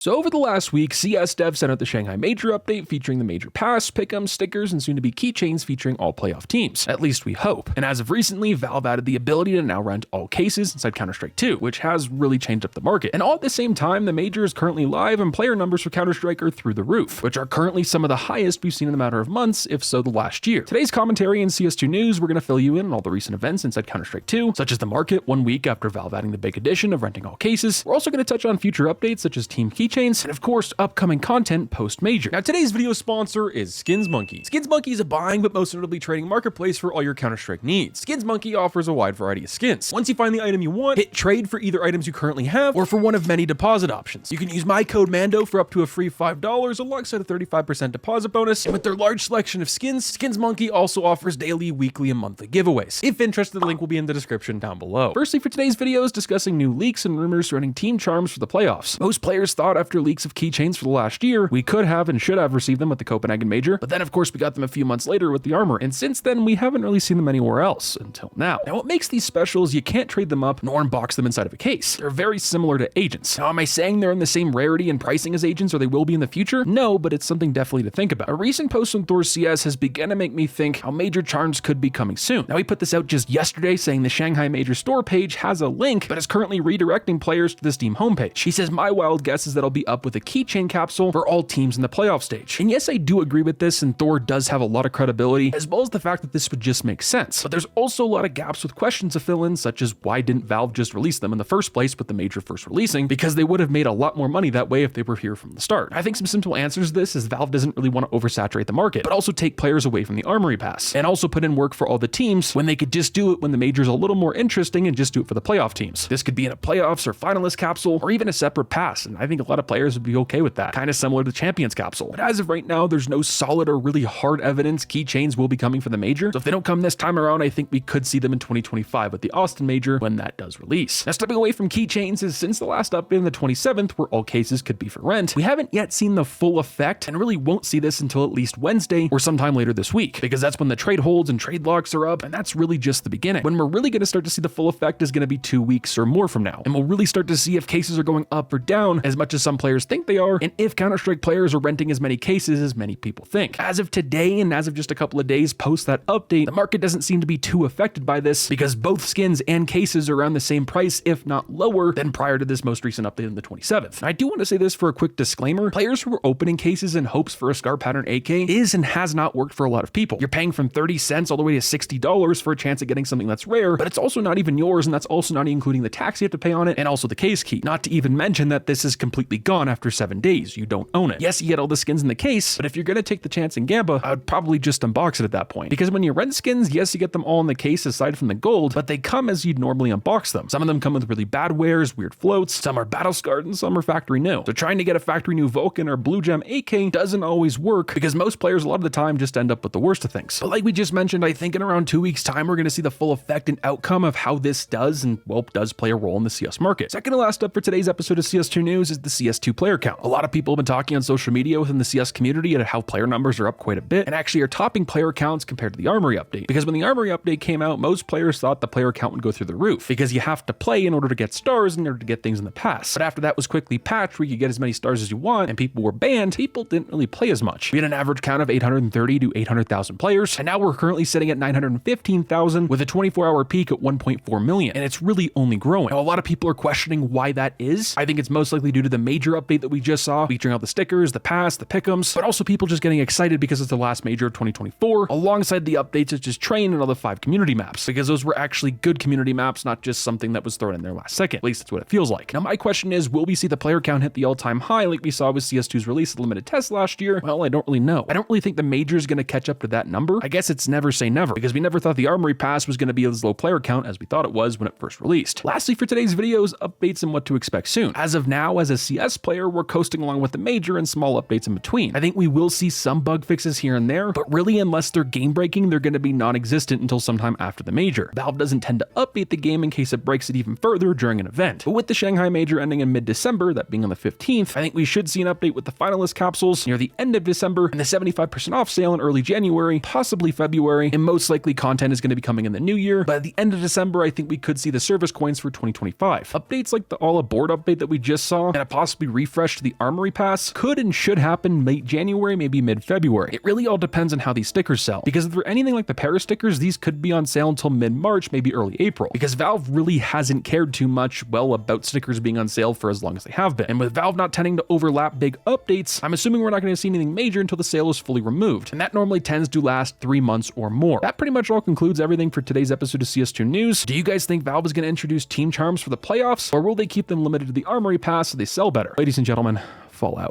So over the last week, CS Dev sent out the Shanghai Major update featuring the Major Pass, pick'em, stickers, and soon-to-be keychains featuring all playoff teams. At least we hope. And as of recently, Valve added the ability to now rent all cases inside Counter-Strike 2, which has really changed up the market. And all at the same time, the Major is currently live and player numbers for Counter-Strike are through the roof, which are currently some of the highest we've seen in a matter of months, if so the last year. Today's commentary and CS2 news, we're going to fill you in on all the recent events inside Counter-Strike 2, such as the market 1 week after Valve adding the big addition of renting all cases. We're also going to touch on future updates such as team keychains, and of course, upcoming content post-major. Now today's video sponsor is SkinsMonkey. SkinsMonkey is a buying but most notably trading marketplace for all your Counter-Strike needs. SkinsMonkey offers a wide variety of skins. Once you find the item you want, hit trade for either items you currently have or for one of many deposit options. You can use my code MANDO for up to a free $5 alongside a 35% deposit bonus, and with their large selection of skins, SkinsMonkey also offers daily, weekly, and monthly giveaways. If interested, the link will be in the description down below. Firstly, for today's video is discussing new leaks and rumors surrounding team charms for the playoffs. Most players thought after leaks of keychains for the last year, we could have and should have received them with the Copenhagen Major, but then of course we got them a few months later with the Armory, and since then we haven't really seen them anywhere else until now. Now what makes these specials, you can't trade them up nor unbox them inside of a case. They're very similar to agents. Now am I saying they're in the same rarity and pricing as agents or they will be in the future? No, but it's something definitely to think about. A recent post on Thor CS has begun to make me think how major charms could be coming soon. Now we put this out just yesterday saying the Shanghai Major store page has a link, but is currently redirecting players to the Steam homepage. He says my wild guess is that I'll be up with a keychain capsule for all teams in the playoff stage. And yes, I do agree with this, and Thor does have a lot of credibility, as well as the fact that this would just make sense. But there's also a lot of gaps with questions to fill in, such as why didn't Valve just release them in the first place with the Major first releasing, because they would have made a lot more money that way if they were here from the start. I think some simple answers to this is Valve doesn't really want to oversaturate the market, but also take players away from the Armory Pass, and also put in work for all the teams when they could just do it when the Major's a little more interesting and just do it for the playoff teams. This could be in a playoffs or finalist capsule, or even a separate pass, and I think a lot of players would be okay with that, kind of similar to the Champions capsule. But as of right now, there's no solid or really hard evidence keychains will be coming for the Major, so if they don't come this time around, I think we could see them in 2025 with the Austin Major when that does release. Now stepping away from keychains is since the last update on the 27th where all cases could be for rent, we haven't yet seen the full effect and really won't see this until at least Wednesday or sometime later this week, because that's when the trade holds and trade locks are up, and that's really just the beginning. When we're really going to start to see the full effect is going to be 2 weeks or more from now, and we'll really start to see if cases are going up or down as much as some players think they are, and if Counter-Strike players are renting as many cases as many people think. As of today and as of just a couple of days post that update, the market doesn't seem to be too affected by this because both skins and cases are around the same price, if not lower, than prior to this most recent update on the 27th. I do want to say this for a quick disclaimer. Players who are opening cases in hopes for a Scar Pattern AK is and has not worked for a lot of people. You're paying from 30 cents all the way to $60 for a chance at getting something that's rare, but it's also not even yours, and that's also not including the tax you have to pay on it and also the case key. Not to even mention that this is completely gone after 7 days. You don't own it. Yes, you get all the skins in the case, but if you're going to take the chance in Gamba, I would probably just unbox it at that point. Because when you rent skins, yes, you get them all in the case aside from the gold, but they come as you'd normally unbox them. Some of them come with really bad wares, weird floats, some are battle scarred, and some are factory new. So trying to get a factory new Vulcan or Blue Gem AK doesn't always work because most players a lot of the time just end up with the worst of things. But like we just mentioned, I think in around 2 weeks time, we're going to see the full effect and outcome of how this does and, well, does play a role in the CS market. Second to last up for today's episode of CS2 News is the CS2 player count. A lot of people have been talking on social media within the CS community at how player numbers are up quite a bit and actually are topping player counts compared to the Armory update. Because when the Armory update came out, most players thought the player count would go through the roof because you have to play in order to get stars in order to get things in the pass. But after that was quickly patched where you get as many stars as you want and people were banned, people didn't really play as much. We had an average count of 830 to 800,000 players, and now we're currently sitting at 915,000 with a 24-hour peak at 1.4 million, and it's really only growing. Now, a lot of people are questioning why that is. I think it's most likely due to the Major update that we just saw, featuring all the stickers, the pass, the pick'ems, but also people just getting excited because it's the last Major of 2024, alongside the updates such as Train and all the 5 community maps, because those were actually good community maps, not just something that was thrown in there last second. At least that's what it feels like. Now my question is, will we see the player count hit the all-time high like we saw with CS2's release of limited test last year? Well, I don't really know. I don't really think the Major is going to catch up to that number. I guess it's never say never, because we never thought the Armory Pass was going to be as low player count as we thought it was when it first released. Lastly for today's video is updates and what to expect soon. As of now, as a CS player, we're coasting along with the Major and small updates in between. I think we will see some bug fixes here and there, but really unless they're game breaking, they're going to be non-existent until sometime after the Major. Valve doesn't tend to update the game in case it breaks it even further during an event. But with the Shanghai Major ending in mid-December, that being on the 15th, I think we should see an update with the finalist capsules near the end of December and the 75% off sale in early January, possibly February, and most likely content is going to be coming in the new year. But at the end of December, I think we could see the service coins for 2025. Updates like the all aboard update that we just saw and a possible possibly refresh to the Armory Pass could and should happen late January, maybe mid-February. It really all depends on how these stickers sell, because if they're anything like the Paris stickers, these could be on sale until mid-March, maybe early April, because Valve really hasn't cared too much, well, about stickers being on sale for as long as they have been. And with Valve not tending to overlap big updates, I'm assuming we're not going to see anything major until the sale is fully removed, and that normally tends to last 3 months or more. That pretty much all concludes everything for today's episode of CS2 News. Do you guys think Valve is going to introduce team charms for the playoffs, or will they keep them limited to the Armory Pass so they sell better? Ladies and gentlemen, Fallout.